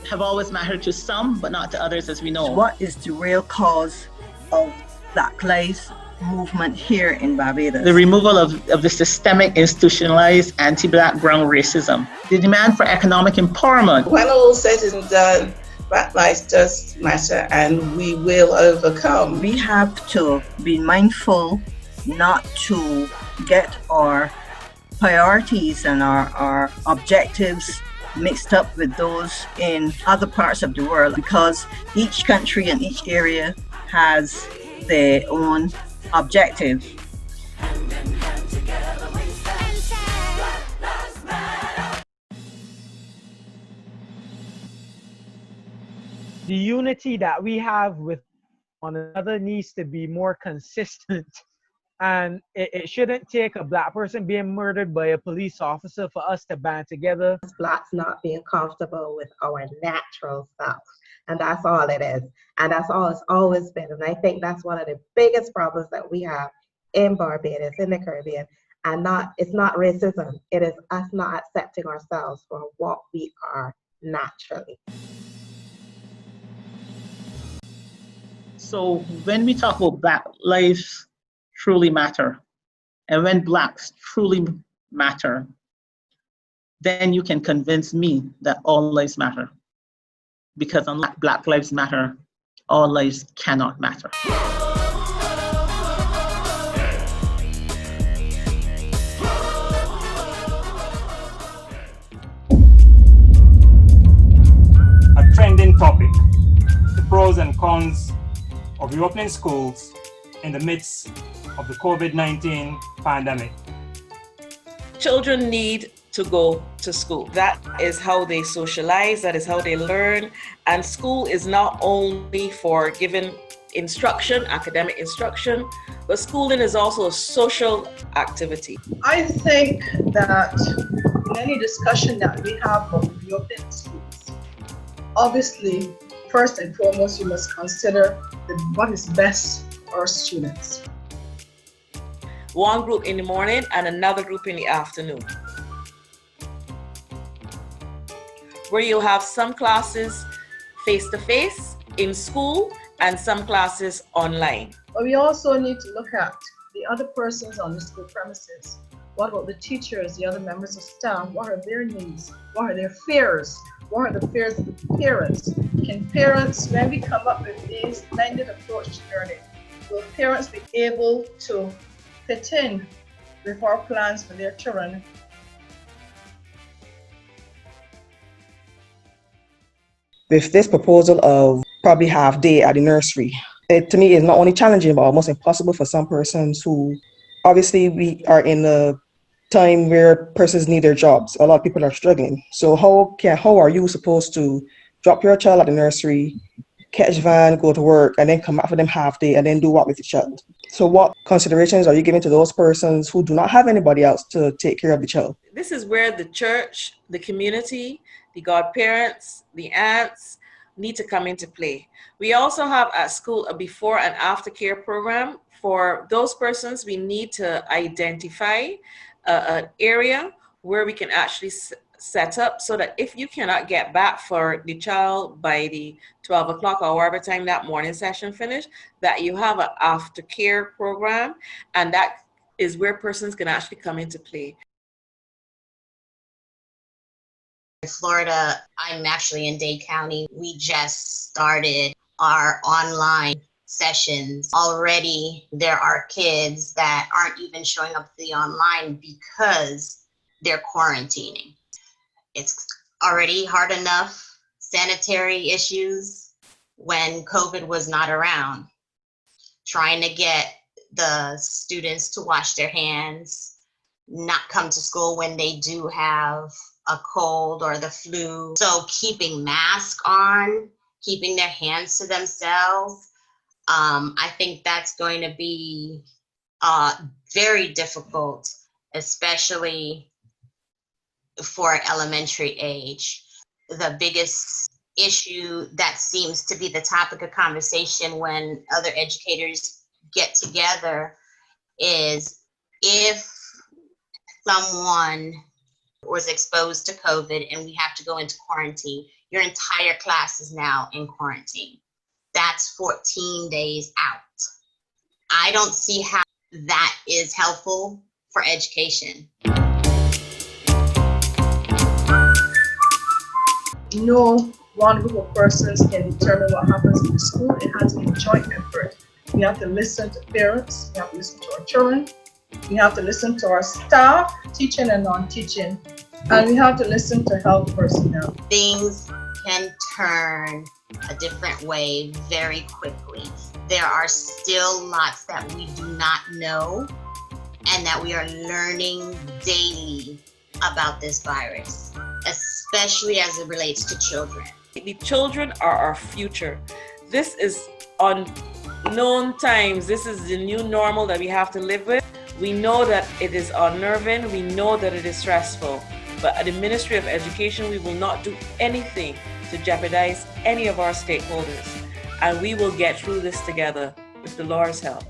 have always mattered to some, but not to others, as we know. What is the real cause of Black Lives Movement here in Barbados? The removal of the systemic, institutionalized anti-Black brown racism. The demand for economic empowerment. When all said and done, Black lives does matter, and we will overcome. We have to be mindful not to get our priorities and our objectives mixed up with those in other parts of the world, because each country and each area has their own objective. The unity that we have with one another needs to be more consistent. And it shouldn't take a Black person being murdered by a police officer for us to band together. Blacks not being comfortable with our natural self. And that's all it is. And that's all it's always been. And I think that's one of the biggest problems that we have in Barbados, in the Caribbean. And it's not racism. It is us not accepting ourselves for what we are naturally. So when we talk about Black lives truly matter, and when Blacks truly matter, then you can convince me that all lives matter. Because unless Black lives matter, all lives cannot matter. A trending topic: the pros and cons of reopening schools in the midst of the COVID-19 pandemic. Children need to go to school. That is how they socialize, that is how they learn. And school is not only for giving instruction, academic instruction, but schooling is also a social activity. I think that in any discussion that we have about reopening schools, obviously, first and foremost, you must consider what is best for our students. One group in the morning and another group in the afternoon, where you have some classes face-to-face in school and some classes online. But we also need to look at the other persons on the school premises. What about the teachers, the other members of staff? What are their needs? What are their fears? What are the fears of the parents? Can parents, when we come up with these blended approach to learning, will parents be able to fit in with our plans for their children? With this proposal of probably half day at the nursery, it to me is not only challenging but almost impossible for some persons who, obviously we are in a time where persons need their jobs. A lot of people are struggling. So how are you supposed to drop your child at the nursery, catch van, go to work, and then come back for them half day and then do what with the child? So what considerations are you giving to those persons who do not have anybody else to take care of the child? This is where the church, the community, the godparents, the aunts need to come into play. We also have at school a before and after care program. For those persons, we need to identify an area where we can actually set up so that if you cannot get back for the child by the 12 o'clock or whatever time that morning session finished, that you have an aftercare program, and that is where persons can actually come into play. In Florida, I'm actually in Dade County. We just started our online sessions. Already there are kids that aren't even showing up to the online because they're quarantining. It's already hard enough, sanitary issues when COVID was not around. Trying to get the students to wash their hands, not come to school when they do have a cold or the flu. So keeping masks on, keeping their hands to themselves, I think that's going to be very difficult, especially for elementary age. The biggest issue that seems to be the topic of conversation when other educators get together is if someone was exposed to COVID and we have to go into quarantine, your entire class is now in quarantine. That's 14 days out. I don't see how that is helpful for education. No one group of persons can determine what happens in the school. It has to be a joint effort. We have to listen to parents, we have to listen to our children, we have to listen to our staff, teaching and non-teaching, and we have to listen to health personnel. Things can turn a different way very quickly. There are still lots that we do not know and that we are learning daily about this virus, especially as it relates to children. The children are our future. This is unknown times. This is the new normal that we have to live with. We know that it is unnerving. We know that it is stressful. But at the Ministry of Education, we will not do anything to jeopardize any of our stakeholders. And we will get through this together with the Lord's help.